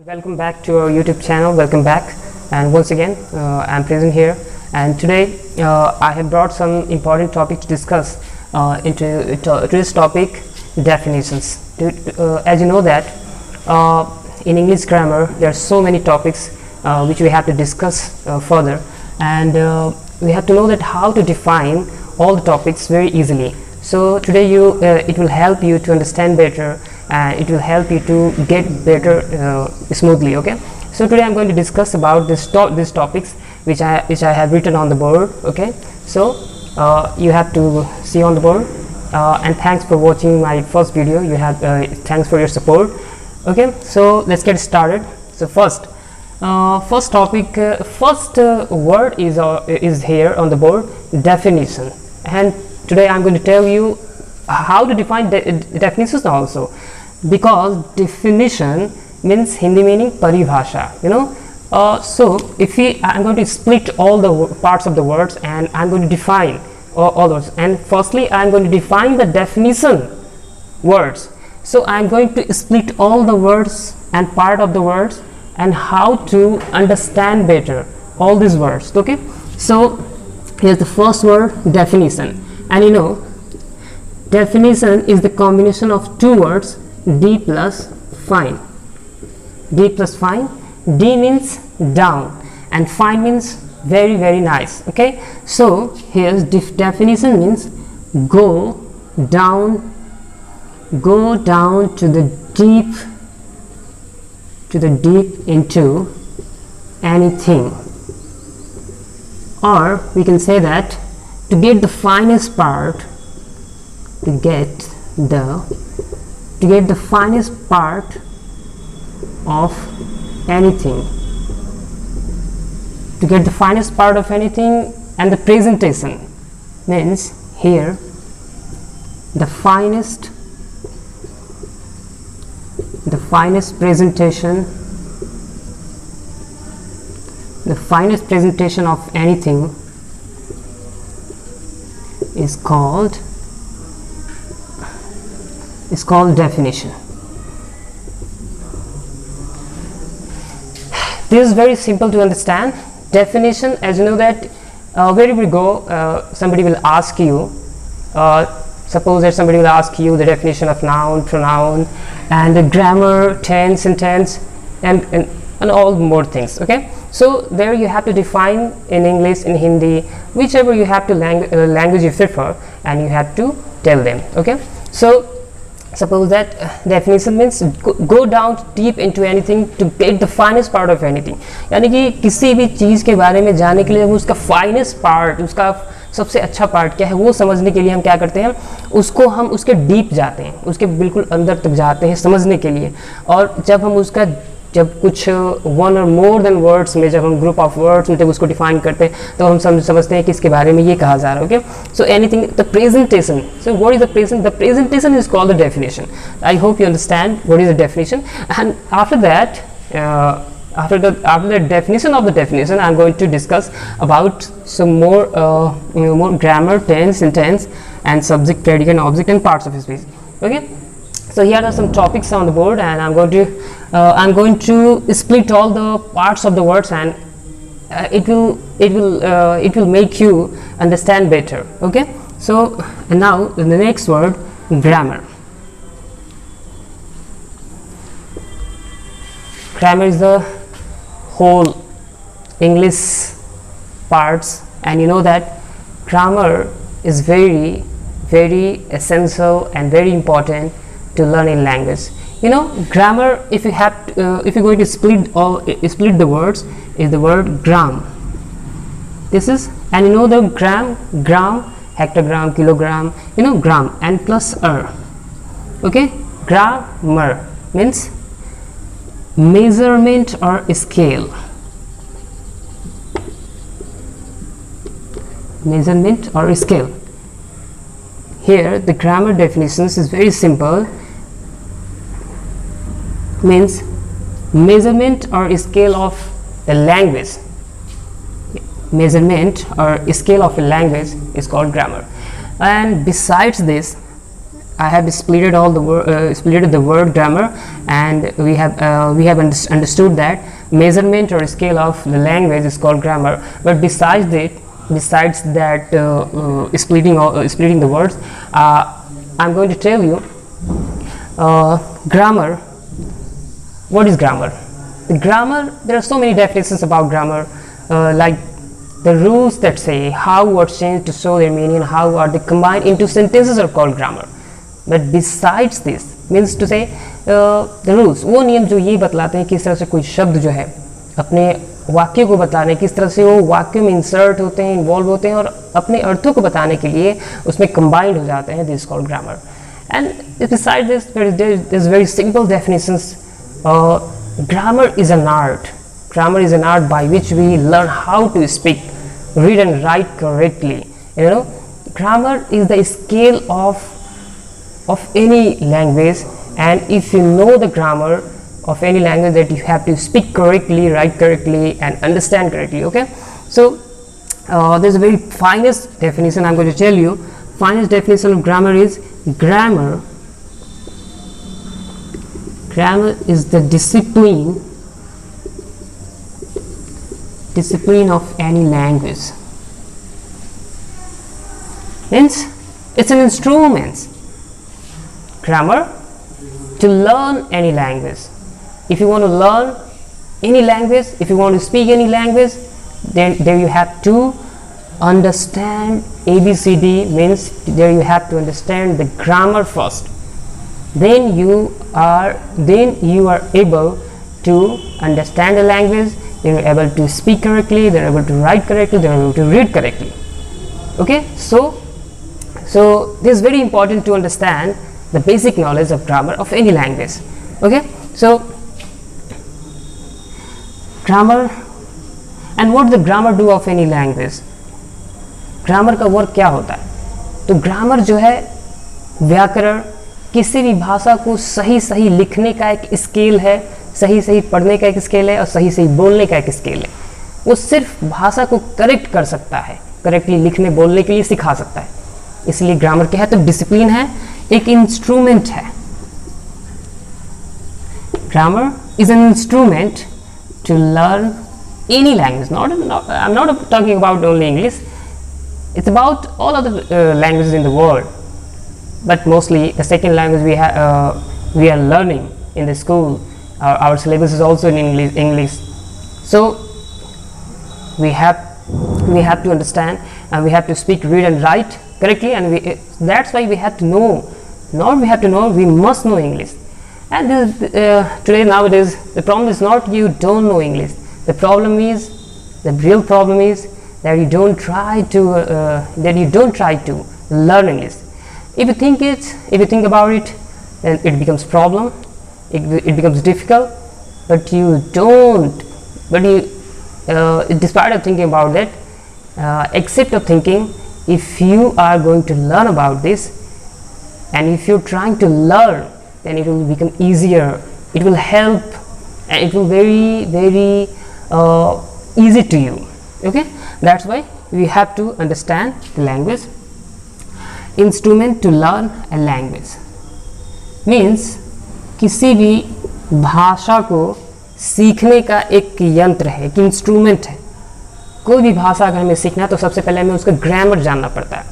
Welcome back to our YouTube channel. Welcome back, and once again I'm present here, and today I have brought some important topic to discuss into today's topic, definitions. As you know that in English grammar there are so many topics which we have to discuss further, and we have to know that how to define all the topics very easily. So today it will help you to understand better, and it will help you to get better smoothly. Okay, so today I'm going to discuss about these topics which I have written on the board. Okay, so you have to see on the board, and thanks for watching my first video. Thanks for your support. Okay, so let's get started. So first topic, first word is here on the board, definition. And today I'm going to tell you how to define definitions also, because definition means Hindi meaning paribhasha, you know. So if I'm going to split all the parts of the words, and I'm going to define all those. And firstly I'm going to define the definition words. So I'm going to split all the words and part of the words, and how to understand better all these words. Okay, so here's the first word, definition. And you know, definition is the combination of two words, D plus fine. D plus fine. D means down, and fine means very, very nice. Okay, so here's definition means go down to the deep into anything, or we can say that to get the finest part, to get the finest part of anything, to get the finest part of anything. And the presentation means here the finest presentation of anything is called definition. This is very simple to understand. Definition, as you know that wherever you go, somebody will ask you, suppose that somebody will ask you the definition of noun, pronoun, and the grammar, tense, sentence, and all more things. Okay, so there you have to define in English, in Hindi, whichever you have to language you prefer, and you have to tell them. Okay, so suppose that definition means go down deep into anything to get the finest part of anything. यानी कि किसी भी चीज़ के बारे में जानने के लिए हम उसका finest part, उसका सबसे अच्छा पार्ट क्या है वो समझने के लिए हम क्या करते हैं, हम उसके डीप जाते हैं, उसके बिल्कुल अंदर तक जाते हैं समझने के लिए. और जब कुछ वन और मोर देन वर्ड्स में, जब हम ग्रुप ऑफ वर्ड्स में जब उसको डिफाइन करते हैं, तो हम समझते हैं कि इसके बारे में ये कहा जा रहा है. Okay, so anything, the presentation. So what is the presentation is called the definition. I hope you understand what is the definition. And after that, after the definition of the definition, I'm going to discuss about some more grammar, tense, sentence, and subject, predicate, and object, and parts of speech. Okay, so here are some topics on the board, and I'm going to split all the parts of the words, and it will make you understand better. Okay, so and now the next word, grammar. Grammar is the whole English parts, and you know that grammar is very, very essential and very important to learn in language. You know, grammar, if you're going to split the words, is the word gram. This is, and you know the gram, hectogram, kilogram, you know, gram, and plus okay, grammar means measurement or scale. Measurement or scale. Here the grammar definitions is very simple, means measurement or scale of a language. Measurement or scale of a language is called grammar. And besides this, I have splitted all the splitted the word grammar, and we have understood that measurement or scale of the language is called grammar. But besides that splitting the words, I'm going to tell you grammar. What is grammar? The grammar, there are so many definitions about grammar, like the rules that say how words change to show their meaning and how are they combined into sentences are called grammar. But besides this, means to say the rules, वो नियम जो ये बतलाते हैं किस तरह से कोई शब्द जो है अपने वाक्य को बताने, किस तरह से वो वाक्य में इंसर्ट होते हैं, इन्वॉल्व होते हैं और अपने अर्थों को बताने के लिए उसमें कंबाइंड हो जाते हैं. This called grammar. And beside this there is very simple definitions. Grammar is an art. Grammar is an art by which we learn how to speak, read and write correctly. You know, grammar is the scale of any language, and if you know the grammar of any language, that you have to speak correctly, write correctly and understand correctly. Okay, so there's a very finest definition I'm going to tell you. Finest definition of grammar is grammar is the discipline of any language. Means it's an instrument, grammar, to learn any language. If you want to learn any language, if you want to speak any language, then there you have to understand ABCD. Means there you have to understand the grammar first. Then you are able to understand the language. Then you're able to speak correctly, they're able to write correctly, they're able to read correctly. Okay, so this is very important to understand the basic knowledge of grammar of any language. Okay, so grammar, and what the grammar do of any language. Grammar का work क्या होता है? तो grammar जो है व्याकरण, किसी भी भाषा को सही सही लिखने का एक स्केल है, सही सही पढ़ने का एक स्केल है और सही सही बोलने का एक स्केल है. वो सिर्फ भाषा को करेक्ट कर सकता है, करेक्टली लिखने बोलने के लिए सिखा सकता है. इसलिए ग्रामर क्या है? तो डिसिप्लिन है, एक इंस्ट्रूमेंट है. Grammar is an instrument to learn any language. I'm not talking about only English. It's about all other languages in the world. But mostly the second language we are learning in the school. Our syllabus is also in English. So we have to understand, and we have to speak, read and write correctly, and that's why we have to know. Not we have to know, we must know English. And this, today nowadays the problem is not you don't know English. The real problem is that you don't try to learn English. If you think about it, then it becomes problem. It becomes difficult. But you don't. But despite of thinking about that, except of thinking, if you are going to learn about this, and if you're trying to learn, then it will become easier. It will help, and it will very easy to you. Okay, that's why we have to understand the language. Instrument to learn a language means किसी भी भाषा को सीखने का एक यंत्र है, एक इंस्ट्रूमेंट है. कोई भी भाषा अगर हमें सीखना है तो सबसे पहले हमें उसका ग्रामर जानना पड़ता है,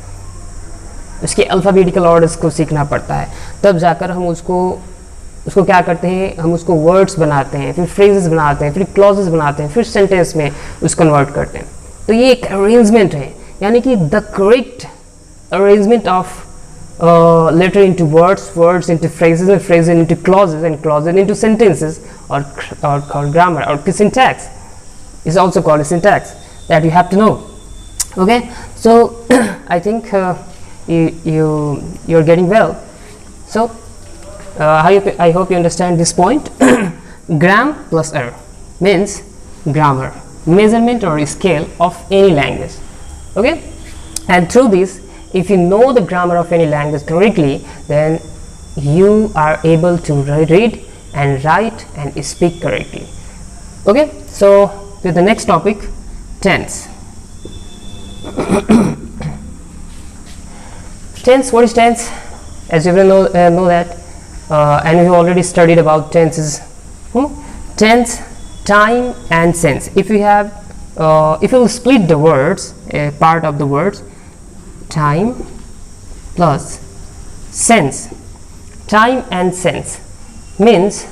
उसके अल्फ़ाबेटिकल ऑर्डर्स को सीखना पड़ता है. तब जाकर हम उसको क्या करते हैं, हम उसको वर्ड्स बनाते हैं, फिर फ्रेजेस बनाते हैं, फिर क्लॉजेस बनाते हैं, फिर सेंटेंस में उसको कन्वर्ट करते हैं. तो ये एक अरेंजमेंट है, यानी कि the correct arrangement of letter into words into phrases, and phrases into clauses, and clauses into sentences, or called grammar, or syntax is also called a syntax, that you have to know. Okay, so I think you're getting well. So I hope you understand this point. Gram plus er means grammar, measurement or scale of any language. Okay, and through this, if you know the grammar of any language correctly, then you are able to read and write and speak correctly. Okay, so with the next topic, tense. Tense, what is tense? as you will know that, and we already studied about tenses. Tense, time and sense. If we have if you will split the words, a part of the words, time plus sense. Time and sense means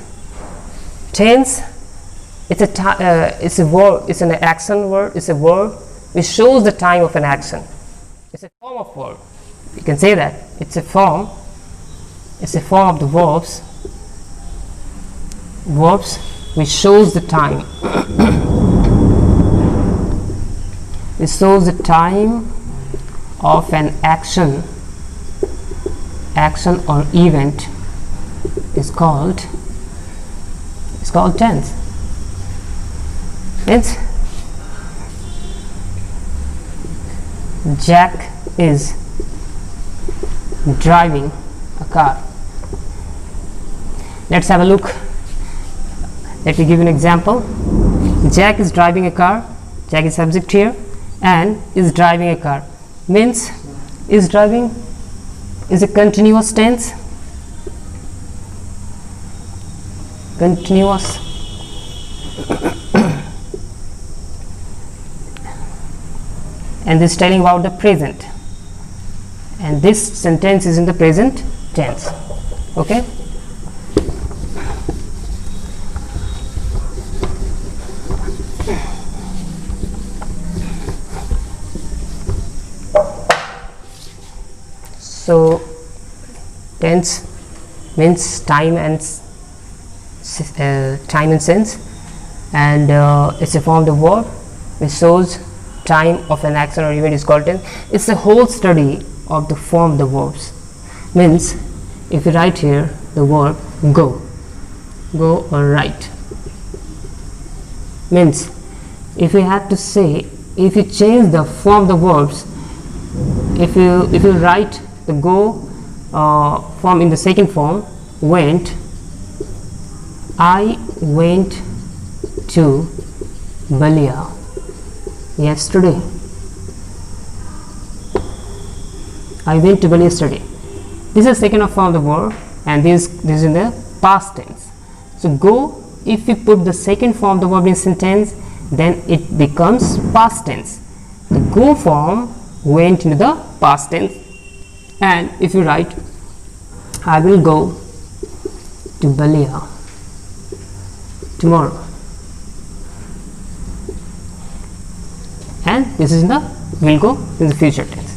tense, it's a verb, it's an action word, it's a verb which shows the time of an action. It's a form of verb, you can say that. It's a form of the verbs which shows the time. It shows the time of an action or event is called tense. Means Jack is driving a car. Let's have a look. Let me give you an example. Jack is driving a car. Jack is subject here and is driving a car. Means is driving is a continuous tense. Continuous. And this is telling about the present, and this sentence is in the present tense. Okay. So tense means time and sense, and it's a form of verb which shows time of an action or event is called tense. It's the whole study of the form of the verbs. Means if you write here the verb go or write, means if you had to say, if you change the form of the verbs, if you write the go form in the second form, went, I went to Balia yesterday. I went to Balia yesterday. This is second form of the verb, and this is in the past tense. So go, if we put the second form of the verb in sentence, then it becomes past tense. The go form went into the past tense, and if you write I will go to Balia tomorrow, and this is in the will go in the future tense.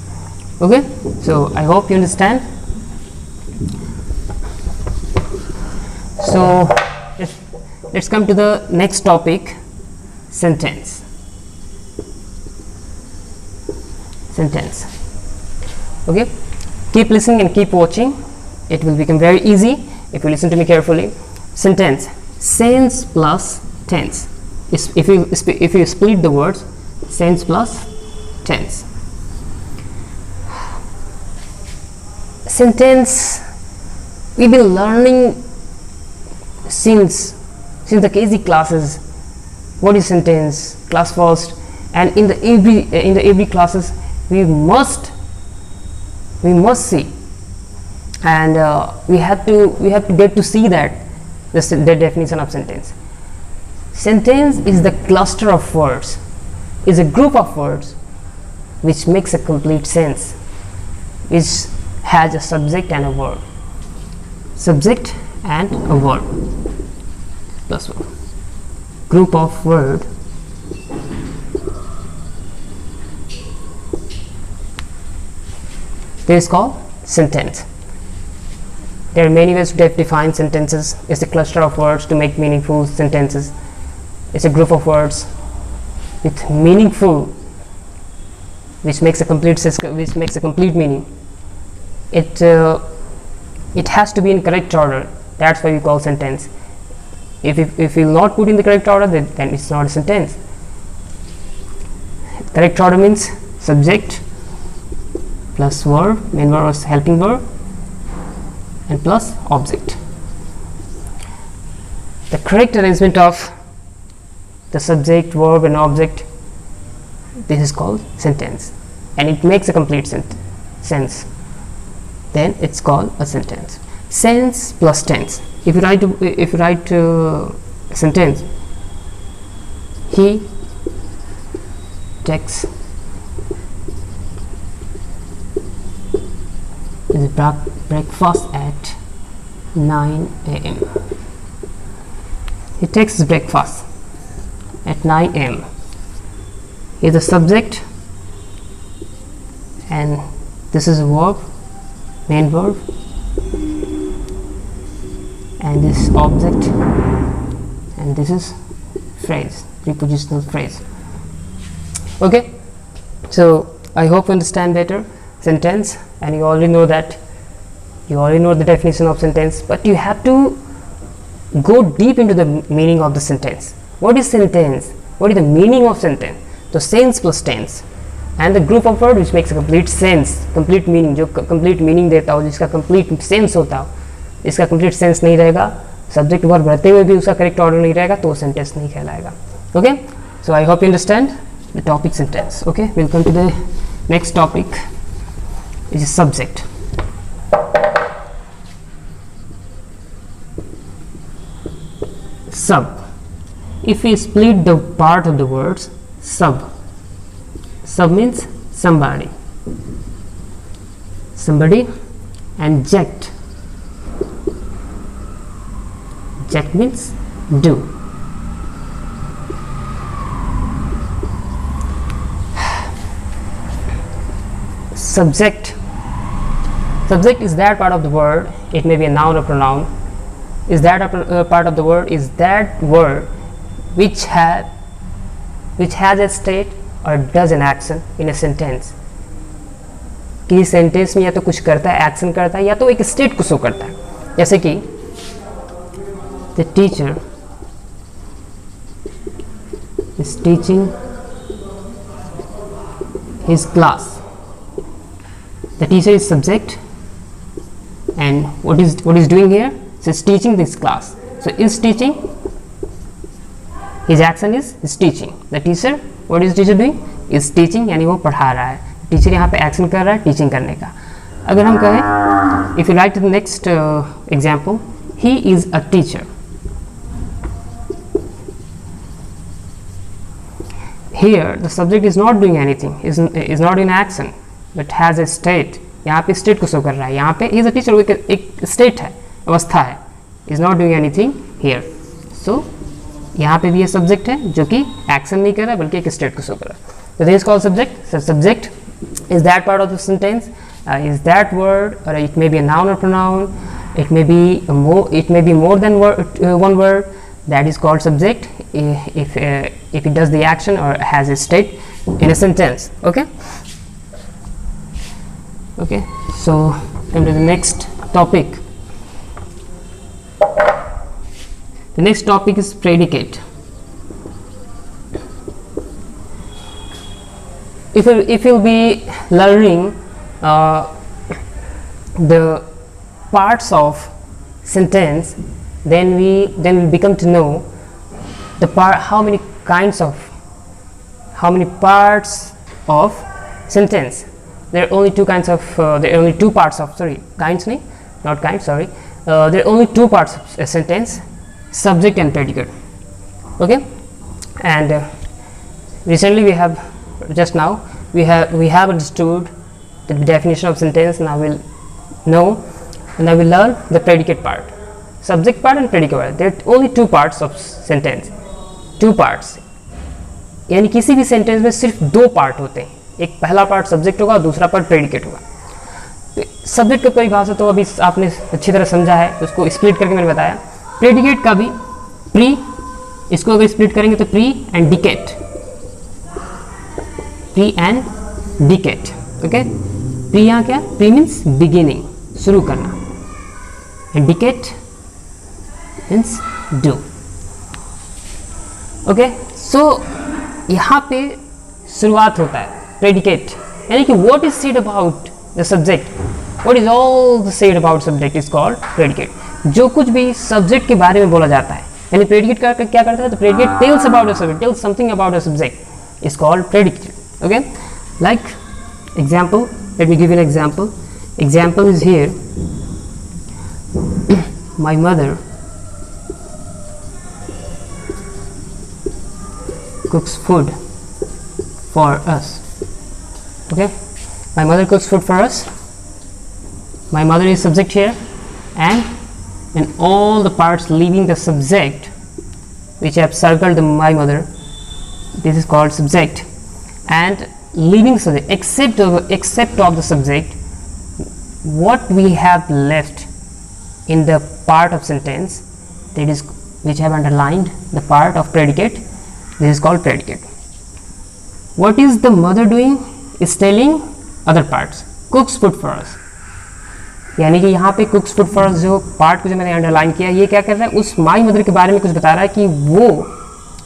Okay, so I hope you understand. So let's come to the next topic, sentence. Okay, keep listening and keep watching. It will become very easy if you listen to me carefully. Sentence, sense plus tense. If you split the words, sense plus tense. Sentence, we've been learning since the KG classes. What is sentence? Class first, and in the every classes we must see, and we have to get to see that the definition of sentence. Sentence is the cluster of words, is a group of words which makes a complete sense, which has a subject and a verb. Subject and a verb plus verb. Group of word this is called sentence. There are many ways to define sentences. It's a cluster of words to make meaningful sentences. It's a group of words with meaningful, which makes a complete meaning. It has to be in correct order. That's why we call sentence. If you will not put in the correct order, then it's not a sentence. Correct order means subject plus verb, main verb or helping verb, and plus object. The correct arrangement of the subject, verb and object, this is called sentence, and it makes a complete sense. then it's called a sentence. Sense plus tense. If you write sentence, he takes his breakfast at 9 a.m. He takes his breakfast at 9 a.m. He is the subject, and this is a verb, main verb, and this object, and this is phrase, prepositional phrase. Okay, so I hope you understand better sentence, and you already know the definition of sentence, but you have to go deep into the meaning of the sentence. What is sentence? What is the meaning of sentence? So sense plus tense and the group of word which makes a complete sense, complete meaning, जो complete meaning देता हो, जिसका complete sense होता हो. इसका complete sense नहीं रहेगा, subject verb रहते हुए भी उसका correct order नहीं रहेगा, तो sentence नहीं कहलाएगा. Okay, so I hope you understand the topic sentence. Okay, we'll come to the next topic, which is subject. Sub. If we split the part of the words, sub means somebody, and ject means do. Subject is that part of the word, it may be a noun or pronoun, is that a part of the word, is that word which has a state or does an action in a sentence. कि sentence में या तो कुछ करता है, action करता है, या तो एक स्टेट को शो करता है. जैसे कि the teacher is teaching his class. The teacher is subject, and what is doing here? So is teaching this class. So is teaching, his action is teaching. The teacher, what is teacher doing? Is teaching, यानी वो पढ़ा रहा है. Teacher यहाँ पे action कर रहा है टीचिंग करने का. अगर हम कहें, if you write the next example, he is a teacher. Here the subject is not doing anything, is not in action, but has a state. यहाँ पे state को शो कर रहा है. यहाँ पे he is a teacher, वो एक state है, अवस्था है. is not doing anything here. So यहाँ पे भी ये subject है जो कि action नहीं कर रहा है बल्कि एक state को शो कर रहा है. So this is called subject. So subject is that part of the sentence, is that word, or it may be a noun or pronoun, it may be more than one word, that is called subject if it does the action or has a state in a sentence. Okay, so come to the next topic. The next topic is predicate. If you'll be learning the parts of sentence, then we'll become to know the how many parts of sentence. There are only two parts of there are only two parts of a sentence: subject and predicate. Okay, and recently we have understood the definition of sentence. Now we'll learn the predicate part, subject part and predicate part. There are only two parts of sentence, two parts. यानी किसी भी sentence में सिर्फ दो part होते हैं, एक पहला पार्ट सब्जेक्ट होगा, दूसरा पार्ट प्रेडिकेट होगा. सब्जेक्ट की परिभाषा तो अभी आपने अच्छी तरह समझा है, उसको स्प्लिट करके मैंने बताया. प्रेडिकेट का भी प्री, इसको अगर स्प्लिट करेंगे तो pre and dicate, pre and dicate. Okay, pre यहाँ क्या, प्री मीन्स बिगिनिंग, शुरू करना, and dicate means do. Okay, so यहाँ पे शुरुआत होता है प्रेडिकेट, यानी कि what is said about the subject, what is all the said about subject is called predicate. जो कुछ भी सब्जेक्ट के बारे में बोला जाता है, यानी प्रेडिकेट का क्या करता है, तो predicate tells about the subject, tells something about the subject is called predicate. Okay, like example, let me give you an example. Example is here. My mother cooks food for us. Okay, my mother cooks food for us. My mother is subject here, and in all the parts leaving the subject, which I have circled my mother, this is called subject. And leaving subject, except of the subject, what we have left in the part of sentence, that is, which I have underlined, the part of predicate, this is called predicate. What is the mother doing? Is telling other parts, cooks food for us. यानी कि यहाँ पे cooks food for us जो part को जो मैंने underline किया, ये क्या कर रहा है, उस माई मदर के बारे में कुछ बता रहा है कि वो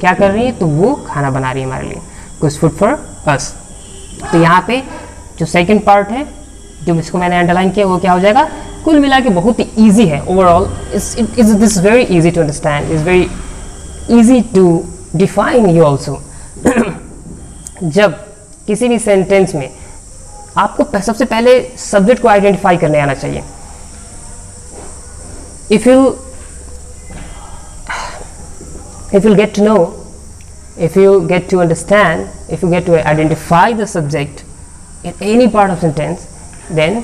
क्या कर रही है, तो वो खाना बना रही है हमारे लिए, cooks food for us. तो यहाँ पे जो सेकंड पार्ट है जो इसको मैंने अंडरलाइन किया, वो क्या हो जाएगा, कुल मिला के बहुत ही ईजी है. Overall this very easy to understand, is very easy to define you also. जब किसी भी सेंटेंस में आपको सबसे पहले सब्जेक्ट को आइडेंटिफाई करने आना चाहिए. If you get to know, if you get to understand, if you get to identify the subject in any part of sentence, then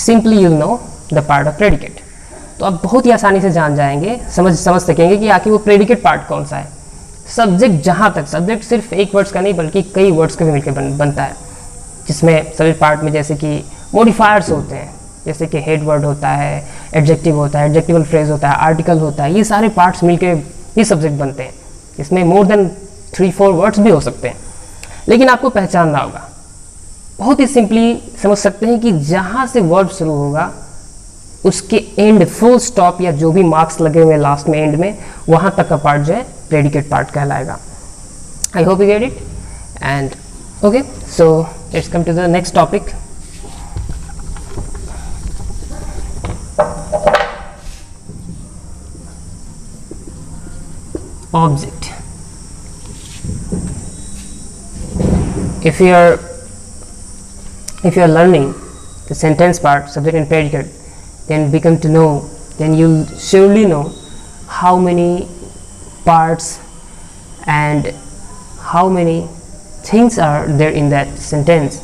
simply you'll know the part of predicate. तो आप बहुत ही आसानी से जान जाएंगे, समझ सकेंगे कि आखिर वो प्रेडिकेट पार्ट कौन सा है. सब्जेक्ट, जहाँ तक सब्जेक्ट सिर्फ एक वर्ड्स का नहीं बल्कि कई वर्ड्स का भी मिलकर बनता है, जिसमें सब्जेक्ट पार्ट में जैसे कि मॉडिफायर्स होते हैं, जैसे कि हेड वर्ड होता है, एडजेक्टिव होता है, एडजेक्टिवल फ्रेज होता है, आर्टिकल होता है, ये सारे पार्ट्स मिलकर ये सब्जेक्ट बनते हैं. इसमें मोर देन 3-4 वर्ड्स भी हो सकते हैं, लेकिन आपको पहचानना होगा. बहुत ही सिंपली समझ सकते हैं कि जहाँ से वर्ब शुरू होगा उसके एंड, फुल स्टॉप या जो भी मार्क्स लगे हुए लास्ट में एंड में, वहाँ तक का पार्ट जो है प्रेडिकेट पार्ट कहलाएगा. I hope you get it. And okay, so let's come to the next topic. Object. If you are learning the sentence part, subject and predicate, then you'll surely know how many parts and how many things are there in that sentence.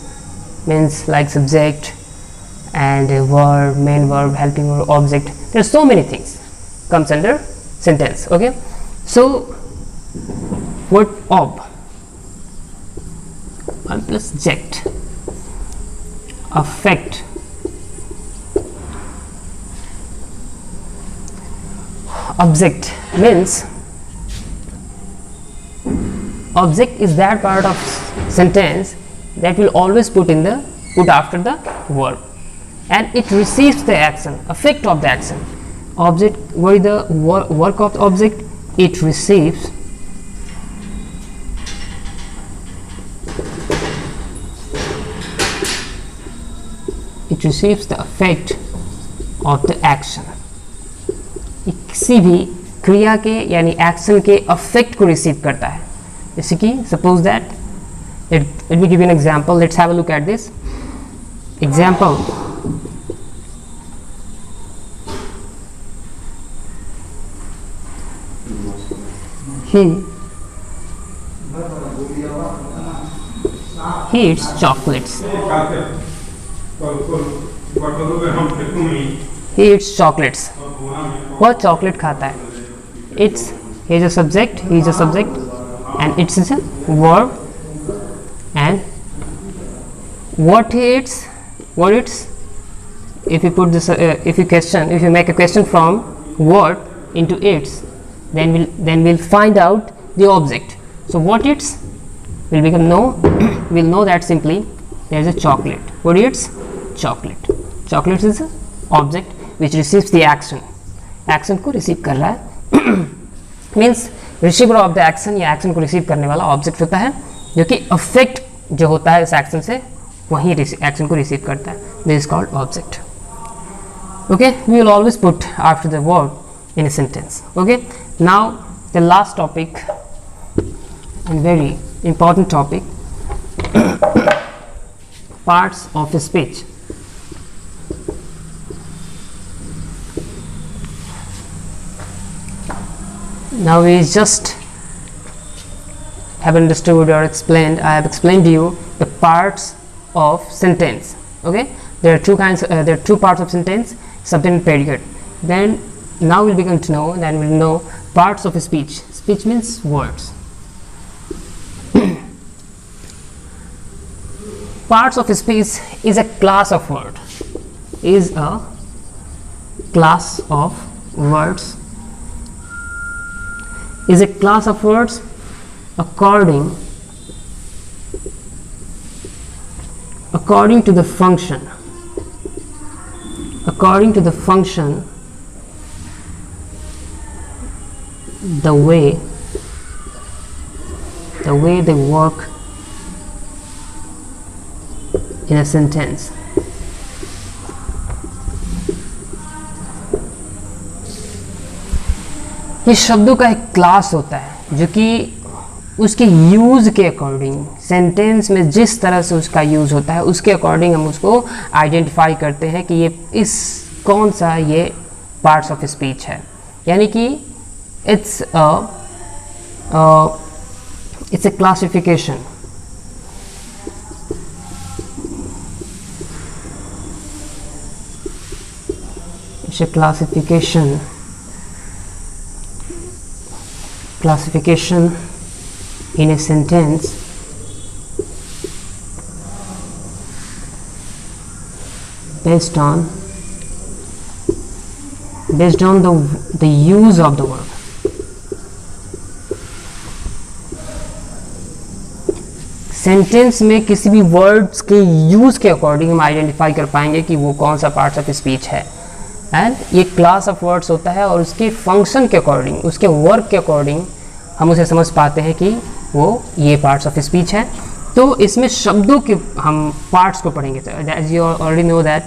Means like subject and a verb, main verb, helping verb, object. There are so many things comes under sentence. Okay, so word ob plus ject, affect, object means object is that part of sentence that will always put after the verb, and it receives the action, effect of the action. Object, what is the work of the object? It receives the effect of the action. किसी भी क्रिया के यानी action के affect को receive करता है. जैसे कि suppose that, let me give you an example. Let's have a look at this example. He eats chocolates. He eats chocolates. वह चॉकलेट खाता है. It's, he is a subject, and it's a verb, and what he eats, if you put this, if you make a question from what into its, then we'll find out the object. So what it's will become no. We'll know that simply there is a chocolate. What eats? Chocolate. Chocolate is an object which receives the action. Action को receive कर रहा है. Means receiver of the action या action को receive करने वाला object होता है, जो कि effect जो होता है इस action से वही action को receive करता है. This is called object. Okay, we will always put after the word in a sentence. Okay, now the last topic and very important topic, parts of speech. Now we just have understood or explained. I have explained to you the parts of sentence. Okay, there are two kinds. There are two parts of sentence: subject and predicate. Then now we'll begin to know. Then we'll know parts of speech. Speech means words. Parts of speech is a class of word. Is a class of words. Is a class of words according to the function. According to the function, the way they work in a sentence. ये शब्दों का एक class होता है जो कि उसके use के अकॉर्डिंग, सेंटेंस में जिस तरह से उसका यूज़ होता है उसके अकॉर्डिंग हम उसको आइडेंटिफाई करते हैं कि ये इस कौन सा ये पार्ट्स ऑफ स्पीच है. यानी कि it's a classification. It's a classification in a sentence based on the use of the word. Sentence में किसी भी वर्ड्स के यूज़ के अकॉर्डिंग हम आइडेंटिफाई कर पाएंगे कि वो कौन सा पार्ट्स ऑफ स्पीच है. एंड ये क्लास ऑफ वर्ड्स होता है और उसके फंक्शन के अकॉर्डिंग, उसके वर्क के अकॉर्डिंग हम उसे समझ पाते हैं कि वो ये पार्ट्स ऑफ स्पीच है. तो इसमें शब्दों के हम पार्ट्स को पढ़ेंगे. As you already know that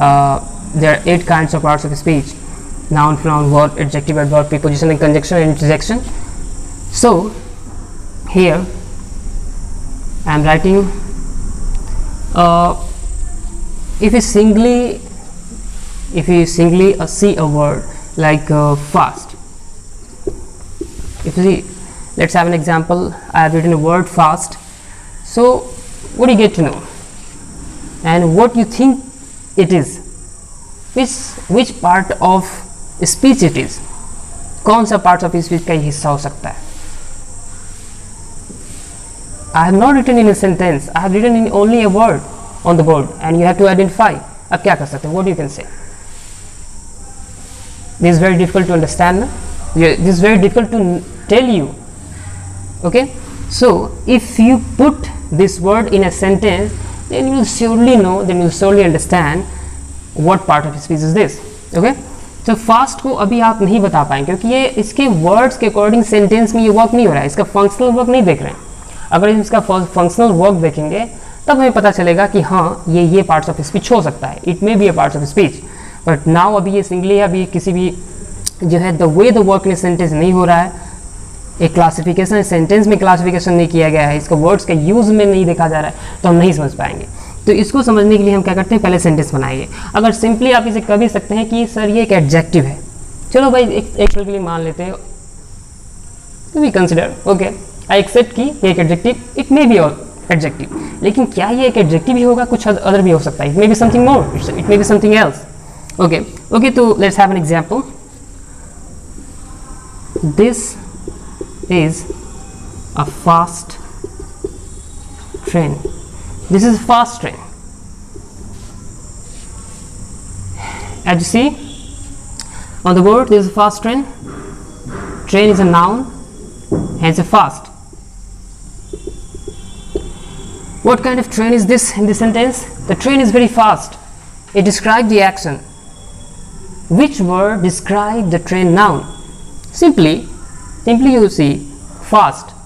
there are 8 kinds of parts of speech: noun, pronoun, verb, adjective, adverb, preposition and conjunction and interjection. So here I am writing if you singly see a word like fast. If you see, let's have an example. I have written a word fast. So what do you get to know and what you think it is, which part of speech it is, कौन सा parts of speech का हिस्सा हो सकता है. I have not written in a sentence. I have written in only a word on the board, and you have to identify. अब क्या कर सकते हैं? What you can say? This is very difficult to understand. This is very difficult to tell you. Okay? So if you put this word in a sentence, then you will surely know. Then you will surely understand what part of speech is this. Okay? तो fast को अभी आप नहीं बता पाएंगे क्योंकि ये इसके वर्ड्स के अकॉर्डिंग सेंटेंस में ये वर्क नहीं हो रहा है. इसका फंक्शनल वर्क नहीं देख रहे हैं. अगर हम इसका फंक्शनल वर्क देखेंगे तब हमें पता चलेगा कि हाँ ये पार्ट्स ऑफ स्पीच हो सकता है. It may be a parts of speech, but now अभी ये सिंगली है. अभी किसी भी जो है the way the work in sentence नहीं हो रहा है. एक क्लासिफिकेशन सेंटेंस में क्लासिफिकेशन नहीं किया गया है, इसका वर्ड्स का यूज़ में नहीं देखा जा रहा है, तो हम नहीं समझ पाएंगे. तो इसको समझने के लिए हम क्या करते हैं, पहले सेंटेंस बनाएंगे. अगर सिंपली आप इसे कह भी सकते हैं कि सर ये एक एडजेक्टिव है. चलो भाई एक पल के लिए मान लेते हैं. तो we consider okay, I accept कि ये एक adjective, it may be adjective. लेकिन क्या ये एक एडजेक्टिव ही होगा, कुछ अदर भी हो सकता है. It may be something more, it may be something else. Okay, तो let's have an example. This is a fast train. This is a fast train. As you see on the board, this is a fast train. Train is a noun, hence a fast. What kind of train is this in this sentence? The train is very fast. It describes the action. Which word describes the train noun? Simply you see fast.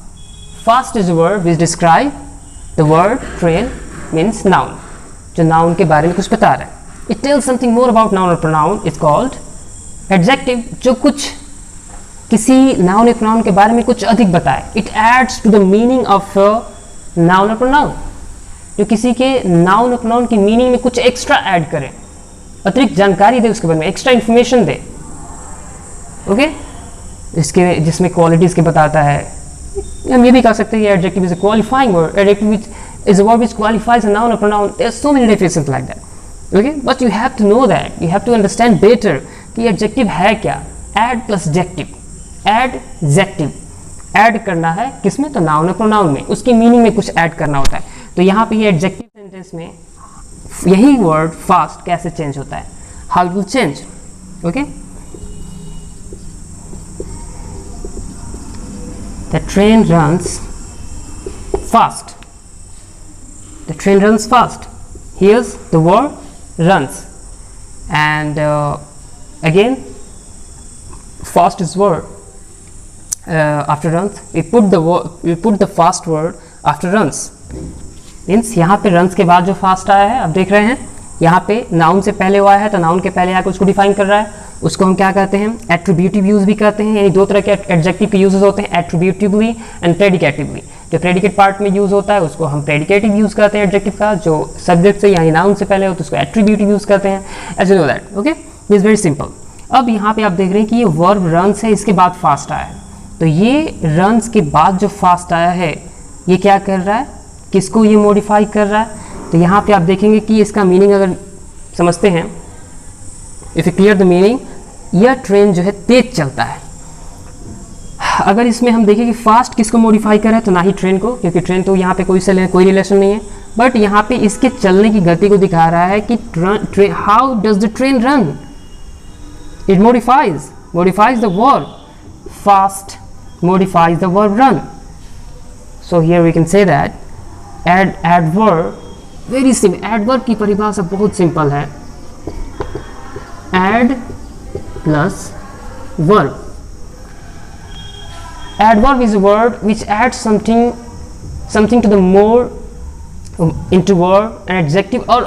Fast is a word which describes the word train means noun, जो noun के बारे में कुछ बता रहा है. It tells something more about noun or pronoun. It's called adjective, जो कुछ किसी noun या pronoun के बारे में कुछ अधिक बताए. It adds to the meaning of a noun or pronoun, जो किसी के noun और pronoun की meaning में कुछ extra add करे, अतिरिक्त जानकारी दे उसके बारे में, extra information दे. Okay? इसके जिसमें क्वालिटीज़ के बताता है। हम ये भी कह सकते हैं कि adjective is a qualifying word, adjective which is a word which qualifies a noun और pronoun. There are so many definitions like that, okay, but you have to know that, you have to understand better कि adjective है क्या। Ad plus jective, adjective add करना है किसमें, तो noun और pronoun में, उसकी मीनिंग में कुछ ऐड करना होता है। तो यहाँ पे ये एडजेक्टिव सेंटेंस में यही वर्ड फास्ट कैसे चेंज होता है, how it will change, okay. The train runs fast. The train runs fast. Here's the word runs, and again fast is word after runs. We put the fast word after runs. Means यहाँ पे runs के बाद जो fast आया है, आप देख रहे हैं यहाँ पे noun से पहले हुआ है, तो noun के पहले आकर उसको डिफाइन कर रहा है। उसको हम क्या कहते हैं, एट्रीब्यूटिव यूज भी कहते हैं, यानी दो तरह के एडजेक्टिव के यूजेस होते हैं, एट्रीब्यूटिवली एंड प्रेडिकेटिवली। जो प्रेडिकेट पार्ट में यूज होता है उसको हम प्रेडिकेटिव यूज करते हैं एडजेक्टिव का, जो सब्जेक्ट से यानी नाउन से पहले हो तो उसको एट्रीब्यूटिव यूज करते हैं, as you know that, okay, this very simple. अब यहाँ पे आप देख रहे हैं कि ये वर्ब रन्स है, इसके बाद फास्ट आया है, तो ये रन्स के बाद जो फास्ट आया है ये क्या कर रहा है, किसको ये मॉडिफाई कर रहा है। तो यहाँ पे आप देखेंगे कि इसका मीनिंग अगर समझते हैं, if you clear the meaning, यह ट्रेन जो है तेज चलता है। अगर इसमें हम देखें कि फास्ट किसको मॉडिफाई कर रहा है, तो ना ही ट्रेन को, क्योंकि ट्रेन तो यहाँ पे कोई रिलेशन नहीं है, बट यहाँ पे इसके चलने की गति को दिखा रहा है कि how does the train run, it modifies the verb fast, modifies the verb run. So here we can say that adverb, very simple, adverb की परिभाषा बहुत सिंपल है, add plus verb. Adverb is a word which adds something to the more into word, an adjective or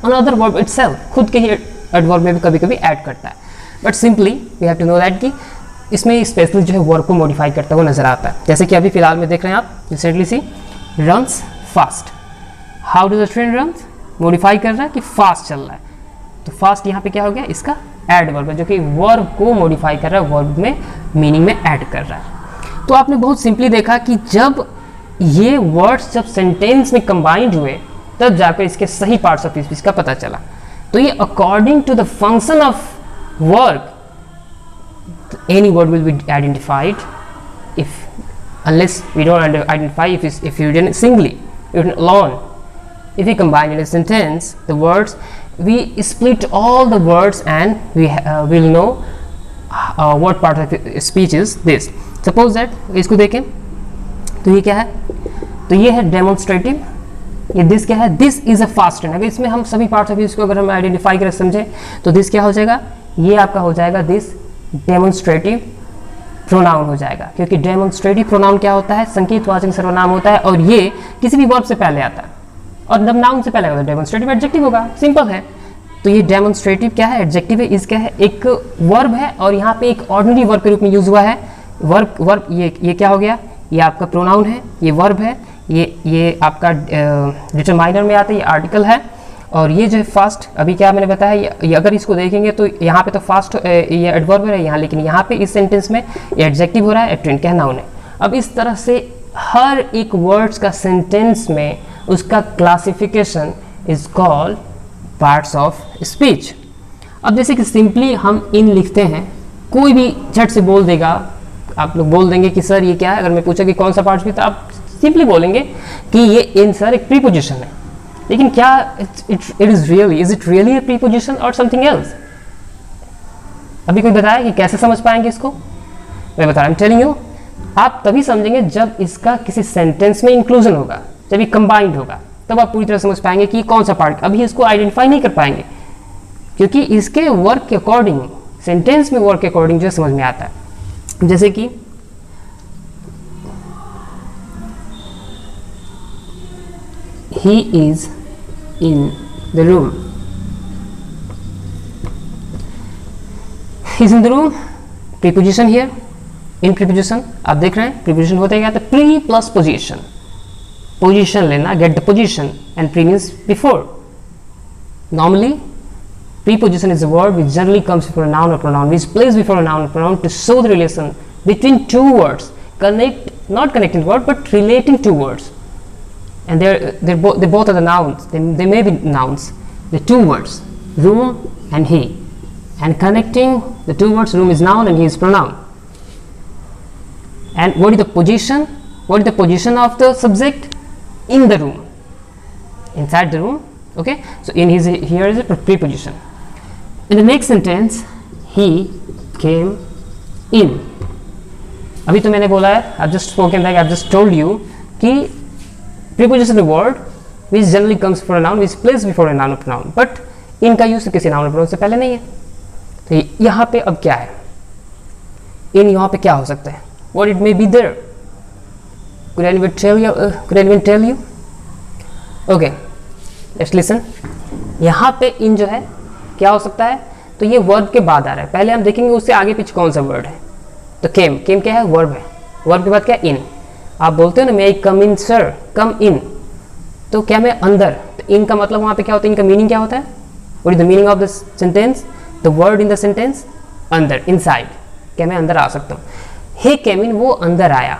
another verb itself. खुद के ही adverb में भी कभी कभी ऐड करता है, but simply we have to know that कि इसमें स्पेशली जो है वर्ब को मॉडिफाई करता हुआ नजर आता है। जैसे कि अभी फिलहाल में देख रहे हैं आप, recently she runs fast, how do the train runs, modify कर रहा है कि फास्ट चल रहा है, तो फास्ट यहाँ पे क्या हो गया, इसका एडवर्ब है जो कि वर्ब को मॉडिफाई कर रहा है, वर्ब में मीनिंग में ऐड कर रहा है। तो आपने बहुत सिंपली देखा कि जब ये वर्ड्स जब सेंटेंस में कंबाइंड हुए तब जाकर इसके सही पार्ट्स ऑफ स्पीच का पता चला। तो ये according to the function of verb, any word will be identified if unless we don't identify if you didn't singly, you didn't alone. If we combine in a sentence the words, we split all the words and we will know what part of speech is this. Suppose that इसको देखें तो ये क्या है, तो ये है demonstrative, ये this क्या है, this is a fast train। अगर इसमें हम सभी पार्ट्स ऑफ इसको अगर हम आइडेंटिफाई कर समझे तो this क्या हो जाएगा, ये आपका हो जाएगा this डेमोन्स्ट्रेटिव प्रोनाउन हो जाएगा, क्योंकि डेमोन्स्ट्रेटिव प्रोनाउन क्या होता है, संकेतवाचक सर्वनाम होता है और ये किसी भी वर्ब से पहले आता है, और जब नाउन से पहले आता है डेमोन्स्ट्रेटिव एडजेक्टिव होगा, सिंपल है। तो ये डेमोन्स्ट्रेटिव क्या है, एडजेक्टिव है, इसका है एक वर्ब है और यहाँ पे एक ऑर्डिनरी वर्ब के रूप में यूज हुआ है। वर्ब ये क्या हो गया, ये आपका प्रोनाउन है, ये वर्ब है, ये आपका डिटरमाइनर में आता है, ये आर्टिकल है, और ये जो है फास्ट, अभी क्या मैंने बताया, ये अगर इसको देखेंगे तो यहाँ पे तो फास्ट ये एडवर्ब है यहाँ, लेकिन यहाँ पे इस सेंटेंस में ये एडजेक्टिव हो रहा है, ट्रेंड क्या है, नाउन है। अब इस तरह से हर एक वर्ड्स का सेंटेंस में उसका classification is called parts of speech. अब जैसे कि सिंपली हम इन लिखते हैं, कोई भी झट से बोल देगा, आप लोग बोल देंगे कि सर ये क्या है, अगर मैं पूछा कि कौन सा पार्ट भी, तो आप सिंपली बोलेंगे कि ये इन सर एक प्रीपोजिशन है, लेकिन क्या it is really a preposition और समथिंग एल्स। अभी कोई बताया कि कैसे समझ पाएंगे इसको, मैं बता रहा हूं, टेलिंग यू, आप तभी समझेंगे जब इसका किसी सेंटेंस में इंक्लूजन होगा, जब ये कंबाइंड होगा, तब आप पूरी तरह समझ पाएंगे कि कौन सा पार्ट। अभी इसको आइडेंटिफाई नहीं कर पाएंगे क्योंकि इसके वर्क के अकॉर्डिंग, सेंटेंस में वर्क के अकॉर्डिंग जो समझ में आता है। जैसे कि he is in the room, he is in the room, preposition here, in preposition आप देख रहे हैं, preposition होता है क्या, तो pre plus position, position लेना, get the position, and pre means before. Normally preposition is a word which generally comes before a noun or pronoun, which is placed before a noun or pronoun to show the relation between two words, not connecting word but relating two words, and they both are the nouns. They may be nouns. The two words, room and he, and connecting the two words, room is noun and he is pronoun. And what is the position? What is the position of the subject? In the room, inside the room. Okay, so in his, here is a preposition. In the next sentence, he came in. अभी तो मैंने बोला है, I've just spoken like I've just told you कि preposition is a word which generally comes for a noun, which is placed before a noun or pronoun, but इनका use किसी noun or pronoun से पहले नहीं है. तो यहाँ पे अब क्या है? इन यहाँ पे क्या हो सकता है? What it may be there? Could anyone tell you? Could anyone tell you? Okay, let's listen. यहाँ पे इन जो है क्या हो सकता है? तो ये वर्ब के बाद आ रहा है. पहले हम देखेंगे उससे आगे पीछे कौन सा वर्ड है. तो केम क्या है? वर्ब है. वर्ब के बाद क्या है? इन. आप बोलते हो ना, मे आई कम इन सर, कम इन, तो क्या मैं अंदर? तो इन का मतलब वहाँ पे क्या होता है? इनका मीनिंग क्या होता है? What is the meaning of the sentence? The word in the sentence अंदर, इनसाइड. क्या मैं अंदर आ सकता हूँ? ही केम इन, वो अंदर आया.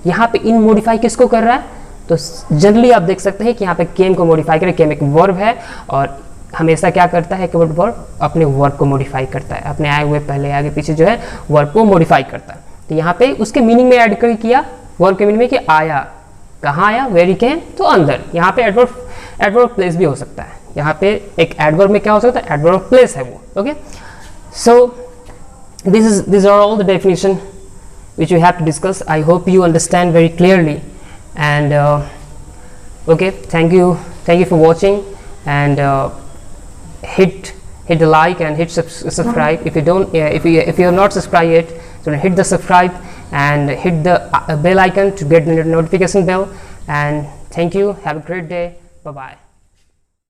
यहाँ पे इन मॉडिफाई किसको कर रहा है? तो जनरली आप देख सकते हैं कि यहाँ पे केम को मॉडिफाई करे. केम एक वर्ब है और हमेशा क्या करता है कि वर्ब अपने वर्ब को मॉडिफाई करता है, अपने आए हुए पहले आगे पीछे जो है वर्ब को मॉडिफाई करता है. तो यहाँ पे उसके मीनिंग में ऐड कर किया, वर्ब के मीनिंग में कि आया. कहाँ आया? वेर ही केम, तो अंदर. यहाँ पे एडवर्ब प्लेस भी हो सकता है. यहाँ पे एक एडवर्ब में क्या हो सकता है? एडवर्ब प्लेस है वो. Okay, so these are all the definition which we have to discuss. I hope you understand very clearly, and okay, thank you for watching, and hit the like and hit subscribe. If you don't if you have not subscribed yet, so hit the subscribe and hit the bell icon to get the notification bell. And thank you. Have a great day. Bye bye.